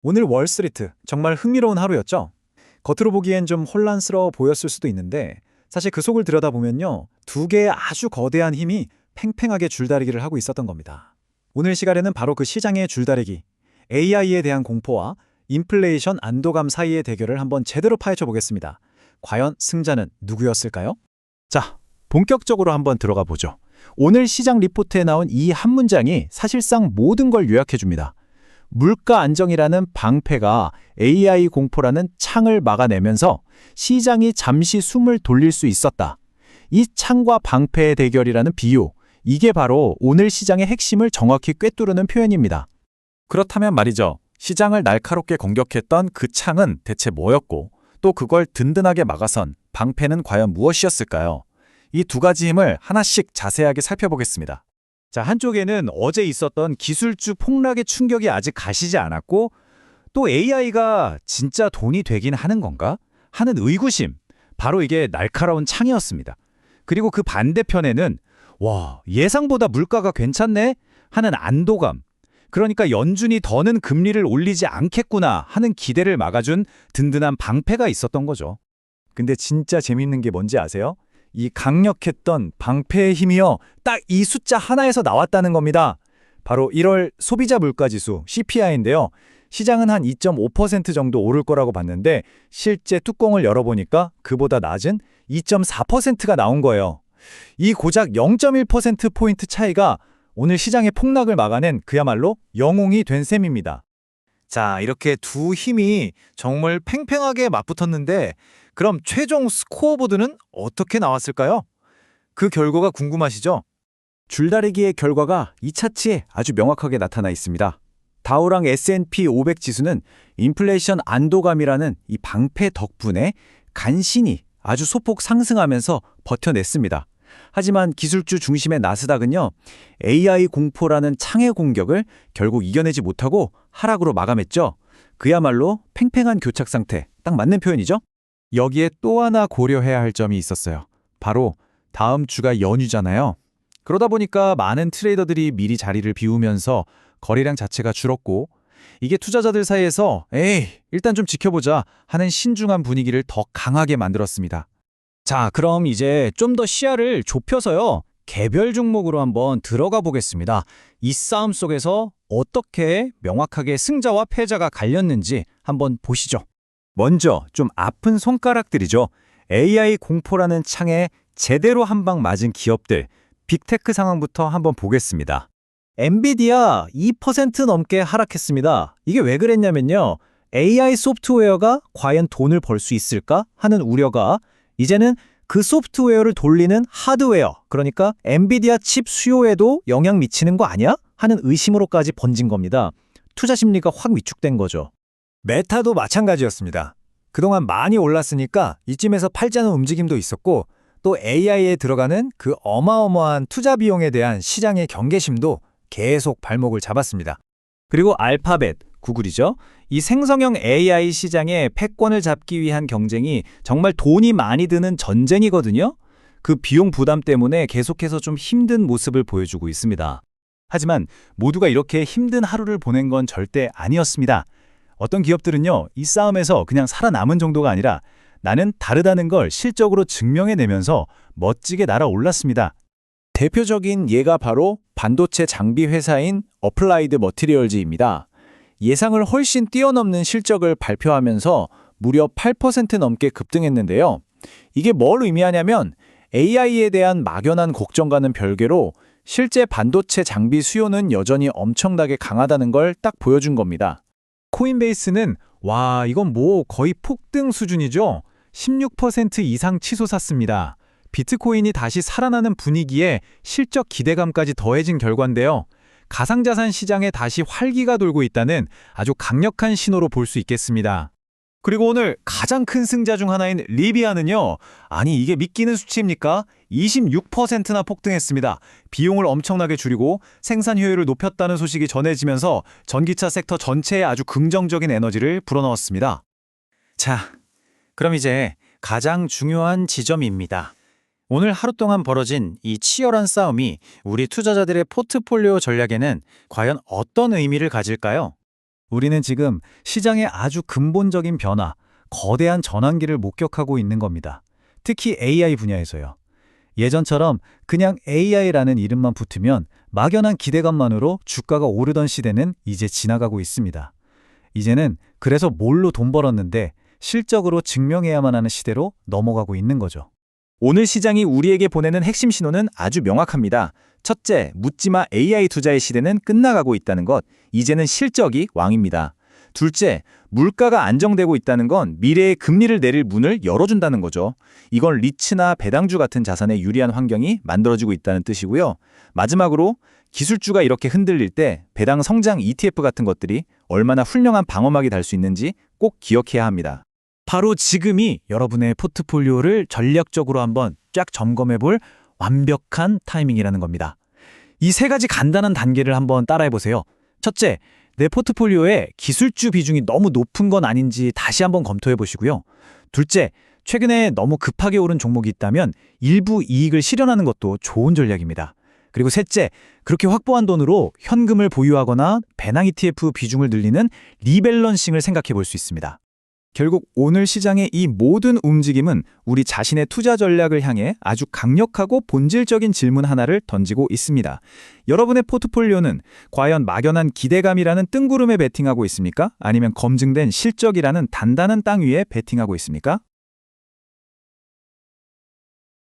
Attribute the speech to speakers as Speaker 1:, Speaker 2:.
Speaker 1: 오늘 월스트리트 정말 흥미로운 하루였죠? 겉으로 보기엔 좀 혼란스러워 보였을 수도 있는데 사실 그 속을 들여다보면요. 두 개의 아주 거대한 힘이 팽팽하게 줄다리기를 하고 있었던 겁니다. 오늘 시간에는 바로 그 시장의 줄다리기, AI에 대한 공포와 인플레이션 안도감 사이의 대결을 한번 제대로 파헤쳐 보겠습니다. 과연 승자는 누구였을까요? 자, 본격적으로 한번 들어가 보죠. 오늘 시장 리포트에 나온 이 한 문장이 사실상 모든 걸 요약해 줍니다. 물가 안정이라는 방패가 AI 공포라는 창을 막아내면서 시장이 잠시 숨을 돌릴 수 있었다. 이 창과 방패의 대결이라는 비유, 이게 바로 오늘 시장의 핵심을 정확히 꿰뚫는 표현입니다. 그렇다면 말이죠. 시장을 날카롭게 공격했던 그 창은 대체 뭐였고, 또 그걸 든든하게 막아선 방패는 과연 무엇이었을까요? 이 두 가지 힘을 하나씩 자세하게 살펴보겠습니다. 자, 한쪽에는 어제 있었던 기술주 폭락의 충격이 아직 가시지 않았고, 또 AI가 진짜 돈이 되긴 하는 건가? 하는 의구심, 바로 이게 날카로운 창이었습니다. 그리고 그 반대편에는 와, 예상보다 물가가 괜찮네? 하는 안도감, 그러니까 연준이 더는 금리를 올리지 않겠구나 하는 기대를 막아준 든든한 방패가 있었던 거죠. 근데 진짜 재밌는 게 뭔지 아세요? 이 강력했던 방패의 힘이요, 딱 이 숫자 하나에서 나왔다는 겁니다. 바로 1월 소비자 물가지수 CPI인데요. 시장은 한 2.5% 정도 오를 거라고 봤는데 실제 뚜껑을 열어보니까 그보다 낮은 2.4%가 나온 거예요. 이 고작 0.1%포인트 차이가 오늘 시장의 폭락을 막아낸 그야말로 영웅이 된 셈입니다. 자, 이렇게 두 힘이 정말 팽팽하게 맞붙었는데 그럼 최종 스코어보드는 어떻게 나왔을까요? 그 결과가 궁금하시죠? 줄다리기의 결과가 이 차트에 아주 명확하게 나타나 있습니다. 다우랑 S&P 500 지수는 인플레이션 안도감이라는 이 방패 덕분에 간신히 아주 소폭 상승하면서 버텨냈습니다. 하지만 기술주 중심의 나스닥은요, AI 공포라는 창의 공격을 결국 이겨내지 못하고 하락으로 마감했죠. 그야말로 팽팽한 교착 상태, 딱 맞는 표현이죠? 여기에 또 하나 고려해야 할 점이 있었어요. 바로 다음 주가 연휴잖아요. 그러다 보니까 많은 트레이더들이 미리 자리를 비우면서 거래량 자체가 줄었고, 이게 투자자들 사이에서 에이, 일단 좀 지켜보자 하는 신중한 분위기를 더 강하게 만들었습니다. 자, 그럼 이제 좀 더 시야를 좁혀서요, 개별 종목으로 한번 들어가 보겠습니다. 이 싸움 속에서 어떻게 명확하게 승자와 패자가 갈렸는지 한번 보시죠. 먼저 좀 아픈 손가락들이죠. AI 공포라는 창에 제대로 한 방 맞은 기업들, 빅테크 상황부터 한번 보겠습니다. 엔비디아 2% 넘게 하락했습니다. 이게 왜 그랬냐면요. AI 소프트웨어가 과연 돈을 벌 수 있을까 하는 우려가 이제는 그 소프트웨어를 돌리는 하드웨어, 그러니까 엔비디아 칩 수요에도 영향 미치는 거 아니야? 하는 의심으로까지 번진 겁니다. 투자 심리가 확 위축된 거죠. 메타도 마찬가지였습니다. 그동안 많이 올랐으니까 이쯤에서 팔자는 움직임도 있었고, 또 AI에 들어가는 그 어마어마한 투자 비용에 대한 시장의 경계심도 계속 발목을 잡았습니다. 그리고 알파벳, 구글이죠. 이 생성형 AI 시장의 패권을 잡기 위한 경쟁이 정말 돈이 많이 드는 전쟁이거든요. 그 비용 부담 때문에 계속해서 좀 힘든 모습을 보여주고 있습니다. 하지만 모두가 이렇게 힘든 하루를 보낸 건 절대 아니었습니다. 어떤 기업들은요, 이 싸움에서 그냥 살아남은 정도가 아니라 나는 다르다는 걸 실적으로 증명해내면서 멋지게 날아올랐습니다. 대표적인 예가 바로 반도체 장비 회사인 어플라이드 머티리얼즈입니다. 예상을 훨씬 뛰어넘는 실적을 발표하면서 무려 8% 넘게 급등했는데요. 이게 뭘 의미하냐면 AI에 대한 막연한 걱정과는 별개로 실제 반도체 장비 수요는 여전히 엄청나게 강하다는 걸 딱 보여준 겁니다. 코인베이스는 와, 이건 뭐 거의 폭등 수준이죠. 16% 이상 치솟았습니다. 비트코인이 다시 살아나는 분위기에 실적 기대감까지 더해진 결과인데요. 가상자산 시장에 다시 활기가 돌고 있다는 아주 강력한 신호로 볼 수 있겠습니다. 그리고 오늘 가장 큰 승자 중 하나인 리비아는요. 아니, 이게 믿기는 수치입니까? 26%나 폭등했습니다. 비용을 엄청나게 줄이고 생산 효율을 높였다는 소식이 전해지면서 전기차 섹터 전체에 아주 긍정적인 에너지를 불어넣었습니다. 자, 그럼 이제 가장 중요한 지점입니다. 오늘 하루 동안 벌어진 이 치열한 싸움이 우리 투자자들의 포트폴리오 전략에는 과연 어떤 의미를 가질까요? 우리는 지금 시장의 아주 근본적인 변화, 거대한 전환기를 목격하고 있는 겁니다. 특히 AI 분야에서요. 예전처럼 그냥 AI라는 이름만 붙으면 막연한 기대감만으로 주가가 오르던 시대는 이제 지나가고 있습니다. 이제는 그래서 뭘로 돈 벌었는데 실적으로 증명해야만 하는 시대로 넘어가고 있는 거죠.
Speaker 2: 오늘 시장이 우리에게 보내는 핵심 신호는 아주 명확합니다. 첫째, 묻지마 AI 투자의 시대는 끝나가고 있다는 것. 이제는 실적이 왕입니다. 둘째, 물가가 안정되고 있다는 건 미래의 금리를 내릴 문을 열어준다는 거죠. 이건 리츠나 배당주 같은 자산에 유리한 환경이 만들어지고 있다는 뜻이고요. 마지막으로 기술주가 이렇게 흔들릴 때 배당 성장 ETF 같은 것들이 얼마나 훌륭한 방어막이 될 수 있는지 꼭 기억해야 합니다.
Speaker 1: 바로 지금이 여러분의 포트폴리오를 전략적으로 한번 쫙 점검해 볼 완벽한 타이밍이라는 겁니다. 이 세 가지 간단한 단계를 한번 따라해 보세요. 첫째, 내 포트폴리오에 기술주 비중이 너무 높은 건 아닌지 다시 한번 검토해 보시고요. 둘째, 최근에 너무 급하게 오른 종목이 있다면 일부 이익을 실현하는 것도 좋은 전략입니다. 그리고 셋째, 그렇게 확보한 돈으로 현금을 보유하거나 배당 ETF 비중을 늘리는 리밸런싱을 생각해 볼 수 있습니다. 결국 오늘 시장의 이 모든 움직임은 우리 자신의 투자 전략을 향해 아주 강력하고 본질적인 질문 하나를 던지고 있습니다. 여러분의 포트폴리오는 과연 막연한 기대감이라는 뜬구름에 베팅하고 있습니까? 아니면 검증된 실적이라는 단단한 땅 위에 베팅하고 있습니까?